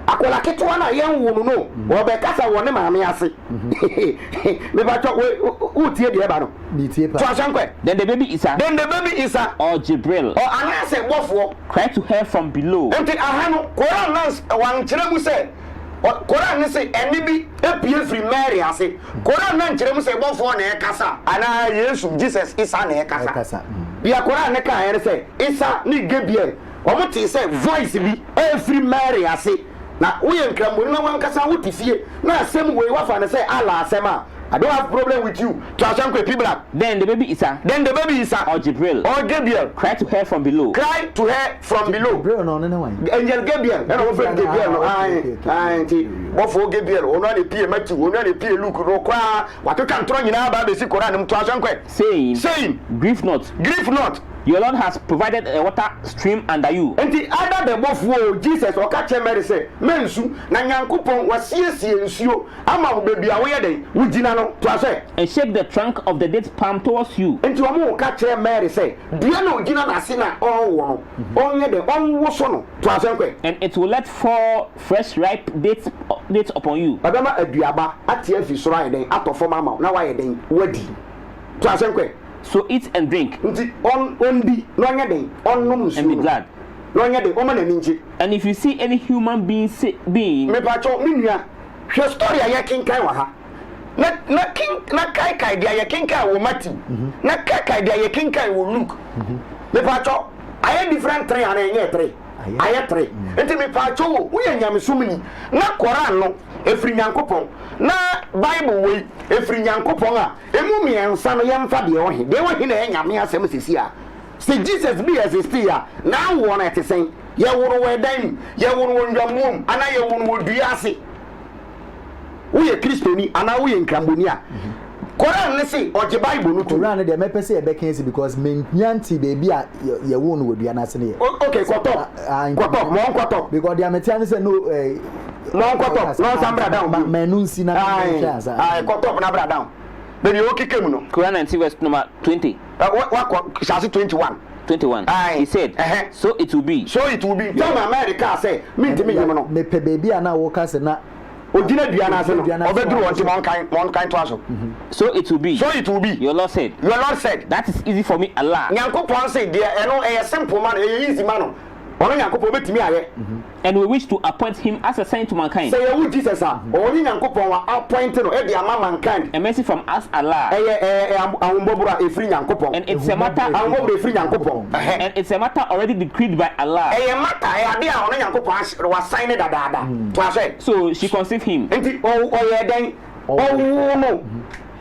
akwala ketewa na yɛnwo no ɔbɛkasa wɔ ne maame ase me ba twa wo tie di eba no ni tie pa to asankwe then the baby Isa or Jibril or anase bofo cried to her from below. nti aha no Quran nas wan kyerɛ mu sɛ Quran ne sɛ ɛne bi epie firi Mary ase Quran na nkyerɛ mu sɛ bɔfoɔ na ɛkasa ana Yesu Jesus Isa na ɛkasa bia Quran ne ka yɛre sɛ Isa ne Gabriel ɔmo te sɛ voice bi efiri Mary ase na woyɛ nkramboni na wankasa wo te fie na asɛm wei wafa ne sɛ ala asɛm a I don't have problem with you. To Ashanko people. Then the baby Isa or Jibril cried to her from below. Cried to her from below. Angel Gabriel. And over Gabriel. Auntie. Before Gabriel. Only P. Matthew. Only P. Luke. Roqua. What you can throw in our baby. Koran. To Ashanko. Saying. Grieve not. Your Lord has provided a water stream under you. And the other the both Jesus or catch Mary say, Mensu, Nanyankupon was CSU, Ama baby away day, with Dinano to say, and shake the trunk of the date palm towards you. And to a more catch Mary say, Diano Gina Asina, oh, only the one was on to Asanque, and it will let fall fresh ripe dates upon you. Adama a Diaba, at the F is riding out of Mama, now I then ready to Asanque. So eat and drink. On be glad. And if you see any human being me pacho minya hwe story ya king kai wa ha na king na kai dia ya king kai wo Matthew na kai dia ya king kai wo Luke me pacho aye different three and enye three aye three enti me pacho wo ye nyamesumni na Quran no efri nyankopon na Bible we efri nyankopon a emu miensa no yemfa de wo he de wo he na nyame asem sisi a se Jesus be exist ya na wo na etesen ye woro we dan ye woro wo ndwamum ana ye woro wo duase wo ye kristoni ana wo ye nkramboni a Quran ne say oje Bible no to Quran de me pese e be kensi because men nyanti baby a ye wo no wo duana se ne okay kwotop because dia metia ne say no no kwotop no sambra down menu nsi na ai kwotop na bra down be ni o kekemu no Quran 19 verse number 20 what shall 21 he said so it will be tell America say me ntimi yim no me pe baby ana wo ka se na odina duana se no obeduru won ti mon kan to aso so it will be your Lord said that is easy for me Allah Nyankopon say there eno e simple man e easy man ono Nyankopon betimi aye and we wish to appoint him as a sign to mankind. Say you Jesus only Nyankopon wa appoint no e dia mankind a mercy from us Allah ahombobura e free Nyankopon and it's a matter ahombobura e free Nyankopon and it's a matter already decreed by Allah matter ade a ono Nyankopon wa sign dada to say so she conceived him enti o ye den no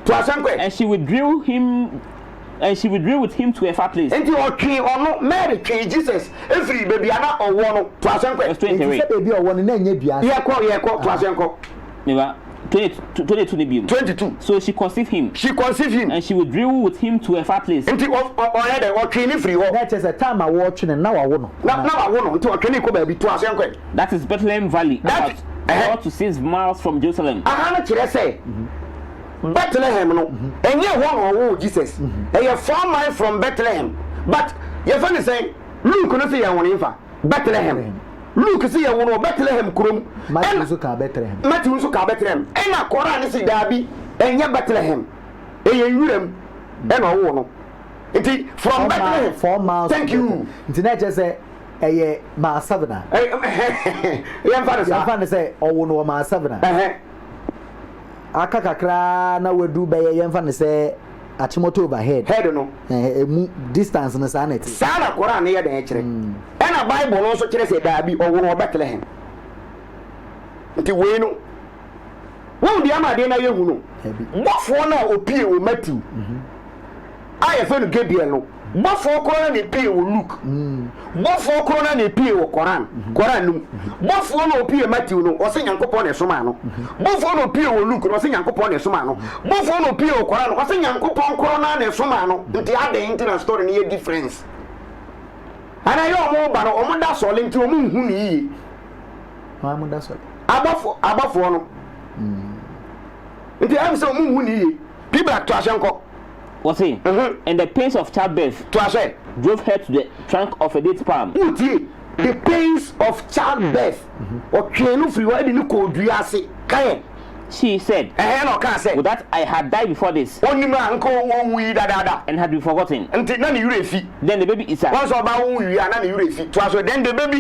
to asankwe and she withdrew with him to a far place. Enti o twi ono Mary twi Jesus every baby ana owo no to asankwe enti baby owo no na nya dua ye ko to asanko meba 22 so she conceived him and she withdrew with him to a far place. Enti o ye de o twi ni free ho na chese time a wo twi na wa wo no enti o twi ni ko baby to asankwe that is Bethlehem Valley about 4 to 6 miles from Jerusalem. Aha na kire say Bethlehem no enye ho no Jesus e 4 miles from Bethlehem but you find say Luke no say ya won infa Bethlehem Luke say ya won Bethlehem kurom Matthew so ka Bethlehem ena Quran say dabi enye Bethlehem e ye yuram ena wo no nti from Bethlehem 4 miles thank you nti na je say eye ma 7 yem fa say owo no ma 7 aka kakra na wadu beye yemfa ne se achimoto overhead head no emu distance na sanity sana Quran ye den kire ena Bible no so kire se da bi owo no Bethlehem nti we no wo di amade na yehu no bofo na opie o Matthew aye fe no Gabriel no bofo korona ne pie wo Luke bofo korona ne pie wo Quran no bofo no pie Matthew no o se Nyankopon ne soma no bofo no pie wo Luke no se Nyankopon ne soma no bofo no pie wo Quran no se Nyankopon korona ne soma no nti ade internet story ne ye difference ana yo mo ba no o mo da so le nti o mo hu ni yi ma mo da so abafo no nti am se o mo hu ni yi Bibla to ashenko was saying, and the pains of childbirth drove her to the trunk of a date palm. The pains of childbirth. She said, with that I had died before this and had been forgotten. Then the baby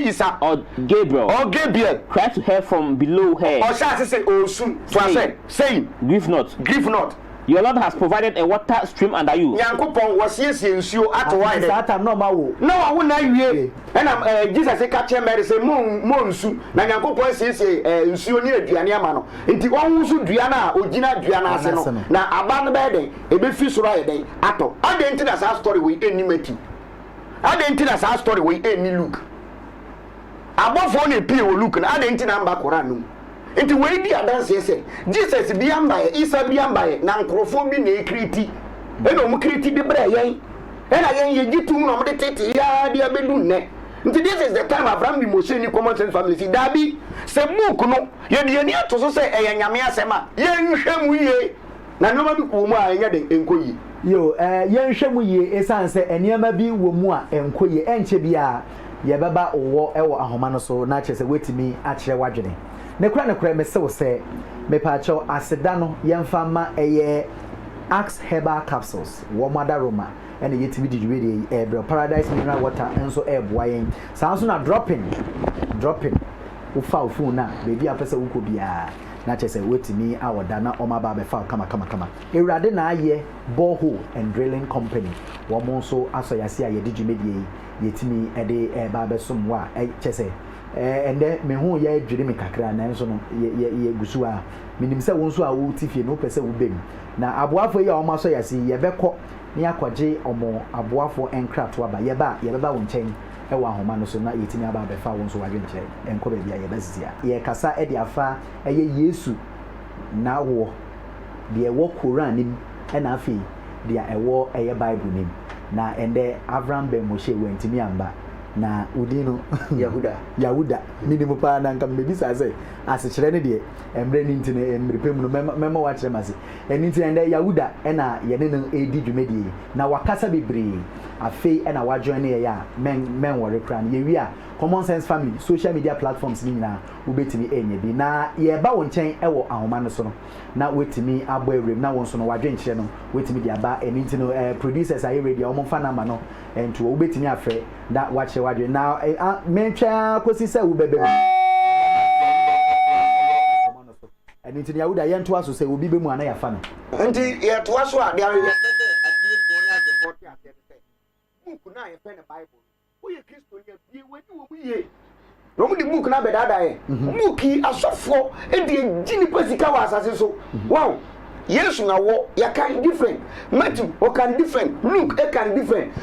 Isa or Gabriel cried to her from below her, saying, Grieve not. Your Lord has provided a water stream under you. Nyankopon was nsuo atowai that time no ma wo. No I wona wie. And Jesus say catch Mary say mo nsu na Nyankopon siesie nsuo ni aduane ama no. Nti won nsu duana a ogina duana ase no. Na aba no be den e be fi soro ayeden ato. Ade nti na sa story we eni Matthew. Ade nti na sa story we eni Luke. Abofo na pie wo Luke na ade nti na mba Quran no. Nti we di adanse ese Jesus bi ambaye Isa bi ambaye na nkrofo bi na ekriti eno mu kriti de bra yen ena yen ye gitu no mo de tete ya dia bedu nne nti this is the time Abraham bi Moshe ni common sense family si dabi se book no ye de ni atoso se eye nyame asema ye nhwemu ye na no ma bi ko mu a enya de enkoyi yo ye nhwemu ye esanse eniema bi wo mu a enkoyi enche bia ye beba owo ewo ahoma no so na chese wetimi a kire wadwene ne kura me se me paacho aseda no yemfa ma eye Axe herbal capsules wo mada roma ene yetimi dijuwe de ebro paradise mineral water enso eboa yen sanso na dropping ufa ofu na baby apese uko bia na chese wetimi awoda na omaba be fa kama ewrade na aye borehole and drilling company wo mo so asoyase aye dijume de yetimi ede eba be somwa chese ende me hu ya dwiri me kakra na enso no ye gusu a minim se won so a wo tifie no pese wo bem na aboafo ya o ma so yase ye bekọ ne yakwaje omo aboafo enkrato aba ye beba won chen e wa homa no so na yetimi aba be fa won so wadwe nche enko be bia ye bazizia ye kasa e de afa eye Yesu na wo de e wo Quran nim e na afi de e wo eye Bible nim na ende Abraham be Moshe wentimi amba na udino Yahuda minimum pa na nkam bebisa say asechire ne de emre ni ntine emrepe mu no mema wa kire mase eni ntine nde Yahuda e na ye ne no edi dwumedie na wakasa bebre afei e na wa join ne ya men wore kran ye wi a common sense family social media platforms ni na ubetimi enye bi na ye ba won chen e wo ahoma no so no na wetimi abo ewrem na won so no wadwen kire no wetimi dia ba eni ntine producers ayi radio omo fa na ma no ento ubetimi afre da wa kire wadwen na mentwa kosi se wo bebe eni ntine Yahuda ye nto aso se obi be mu ana ya fa no nti ye to aso a dia ye pese atiefo na agefo ti ase book na ye pe na Bible wo ye Kristo ye bie wedi wo ye no mu di book na be dada ye book yi asofo e de gini pasika wa asase so wow Yesu na wo ya kan different Matthew o kan different Luke e kan different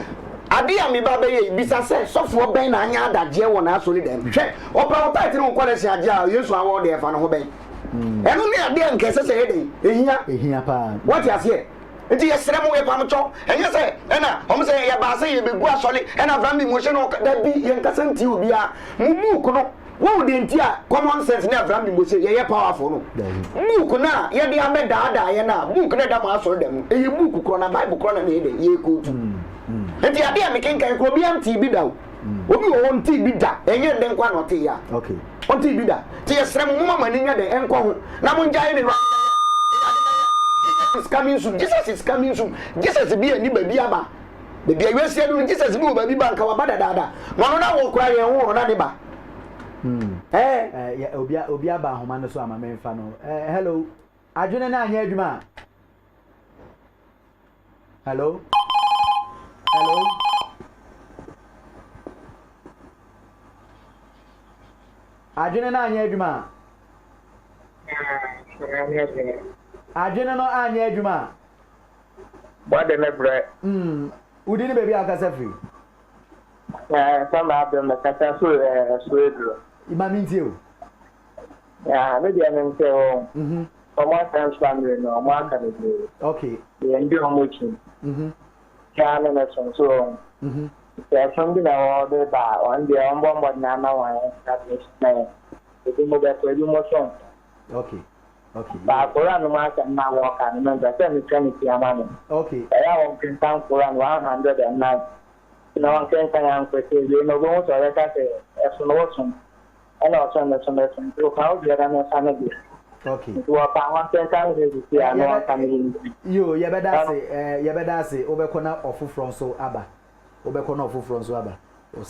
ade a me ba be ye bisa se sofo ben na anya adaje wo na asori dem hwe opa opa ti no kwale se age a Yesu awo de fa no ho ben enu me ade nkese se eden ehia pa what you say nti yesere mo we pamcho enye se ena o se ye ba se ye begu asole ena Abraham bi Moshe no da bi ye nkasa nti obi a mu ko no wo de nti a common sense na Abraham bi Moshe ye powerful no mu ko na ye de ame da ye na mu ko na da ma asole dem eye mu ko na Bible ko na na ye ko tu nti ade a mekenkan ko bi am ti bi dawo obi wo on ti bi da enye den kwa no ti ya okay on ti bi da ti yesere mo mama ni nya de enko ho na mo njae ni is coming soon. Jesus is coming soon. Jesus be ani baby aba. Baby awesi adu Jesus be baby banka wa bada dada. No na wo kura ye wo na de ba. Obi aba homa no so ama memfa no. Hello. Adwene na anya adwuma. Hello. Adwene na anya adwuma. Adwene no anya adwuma. Bade na bre. Udini baby akasa free. Some of them kasa so Imamintio. Yeah, maybe I mean say Omo times family no omo aka dey. Okay. They ndi omo chi. Yeah, na so. Yeah, something na order ba on the ombo na na one that is na. It mo be to you mo so. Okay. Okay. Ba Quran no ma kan na wo kan no da say me kan ti amano. Okay. Ya won kan tan Quran 109. No one can can ko ti we no go so ya ka se eso no so. Ana o so na so na so ko dia na sa na dia. Okay. Wa pa wan kan kan re ti ano kan ni. Yo, ya beda say obekọ na ofufro so aba. Obekọ na ofufro so aba. O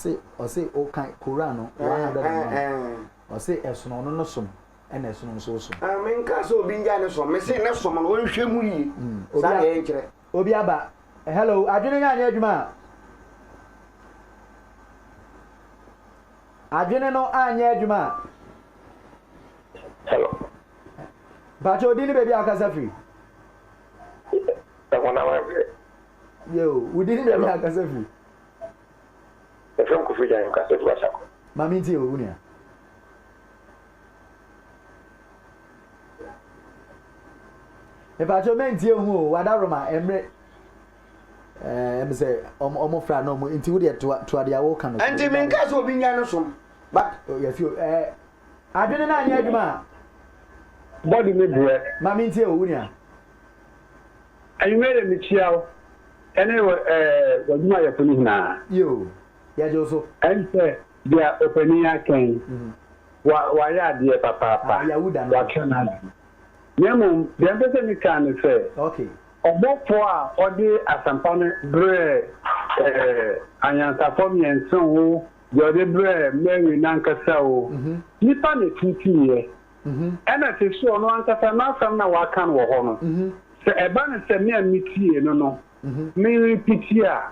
say o kan Quran no 109. O say eso no no so. Ena eso no so so. Men ka so obi nja ne so me say ne so no won hwe mu yi. Sa ga kire. Obi aba. Hello, adwene nya anya adwuma. Adwene no anya adwuma. Hello. Bacho dini baby akasa free. Yo, udini baby akasa free. Efem ku free jan ka se tu asako. Mami nti o unia. Bacho menti o hu wadaroma emre say omo fra no mo nti wo de to ade awo kan no. Anti men ka so obi nya no so. But yes you adwene na anya adwuma. Body me bre. Mami nti o unia. Ayu mere mi chiao. Ene waduma ya puni na. Yo. Ya joso. Ente dia openia ken. Wa ya die papa. Ya wuda no. Wa kana. Yemu, the emphasis mi kan say. Okay. Obofo a odi asampane bre anyansafo mienso wo yode bre Mary nankasa wo. Nipa ne titiye. Ena te so no ankasa na asam na wa kan wo ho no. Se eba ne se me amitie no no. Me repeat ya.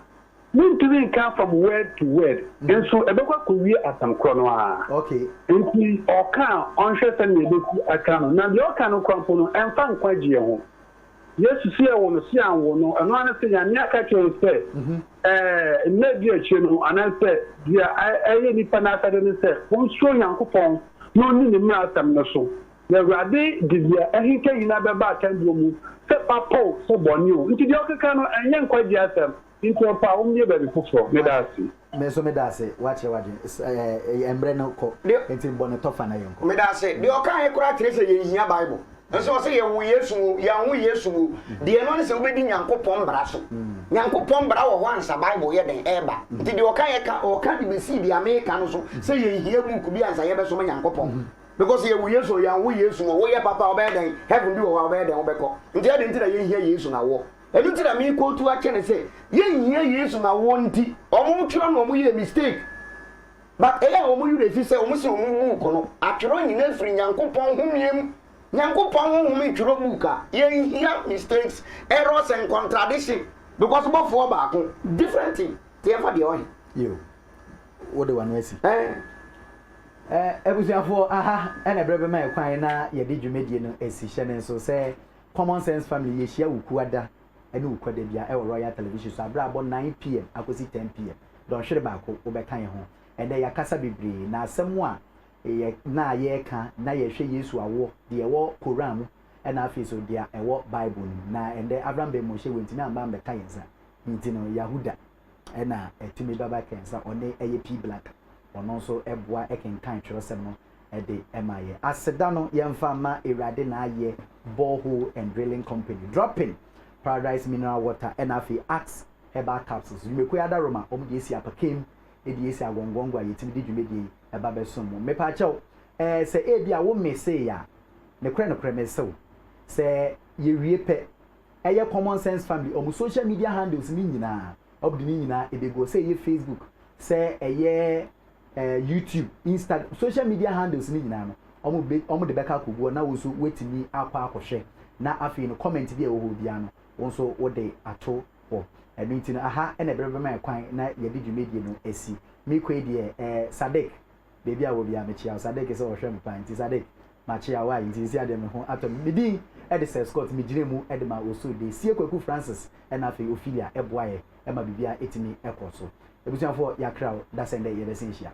Me to come from word to word. And so ebekwa ko wi asam kro no a. Okay. Enti oka onhwe se ne beku aka no. Na de oka no kwampo no emfa nkwagie ho. Yesu sie wo no si anwo no eno ana se nya aka kyo se maybe a chenu ana se dia aye nipa na aka de se won so Nyankopon no ni ne mra asam no so. Na Awurade dia ehike yina beba kan mu se papo so boni o. Nti de oka no enye nkwagie asam. Into pa umye be befufo me dasi me so me dasi wache embre no ko enti bone tofa na yenko me dasi de oka he kura kire se yehia bible nso se ye wu Yesu ya hu Yesu de no ne se obedi Nyankopon bra so Nyankopon bra wo ho ansa bible ye den eba nti de oka ye ka oka de be si bi America no so se yehia book bi ansa ye be so Nyankopon because ye wu Yesu ya hu Yesu wo ye papa obeden heaven bi wo obeden obeko nti ade nti da yehia Yesu na wo enu tira mi ko tu ake ne se ye nhia Yesu na wonti omo twiro no omo ye mistake but eya omo yure fi se omo se omo mu ko no atwiro nyina firi Nyankopon humiem Nyankopon humi twiro buka ye nhia mistakes errors and contradiction because both for back different thing tie fa de o yo what the one we see ebusiafo aha ena brebe mai kwan na ye di dwumedie no esi hye ne so se common sense family ye hia ukuada ene ukwade bia e Royal Television so abra abo 9 pm akosi 10 pm don hwere baako obeka ye ho ene yakasa bebre na asem a na ye ka na ye hwe Yesu awo de ye wo Quran ena afi so dia e wo Bible na ende Abraham be mo hye wenti na amba mbeka yensa nti no Yahuda ena etimi baba kensa one eye P black ono so eboa ekenkan twerosem no ede emaye aseda no yemfa ma Ewrade na aye borehole and drilling company dropping Paradise Mineral Water and afi Axe Herbal Capsules. You make other Roma, the AC Apakim, the AC Agongongwa, you did you made a babesum. Me pacho, say, Abia won't me say ya. The crane creme so. Say, you repe a common sense family, almost social media handles Nina, of the Nina, if they go say your Facebook, say a year YouTube, Instagram, social media handles Nina, almost the back up who now also waiting me up share. Na afi no comment bi e wo bia no wonso wo de ato ho enu nti no aha ena brebe mai kwan na ye di dwumedie no esi mi kwe de Sadek bebi a wo bia me chia Sadek se wo hwe mpa nti Sadek machi awa intinsi ade me ho atom medin e de se Scott me gire mu e de ma oso de sie Kwaku Francis e na fe Ophelia e boaye e ma bibia etimi e koso ebusuafo yakra da sende ye besin hia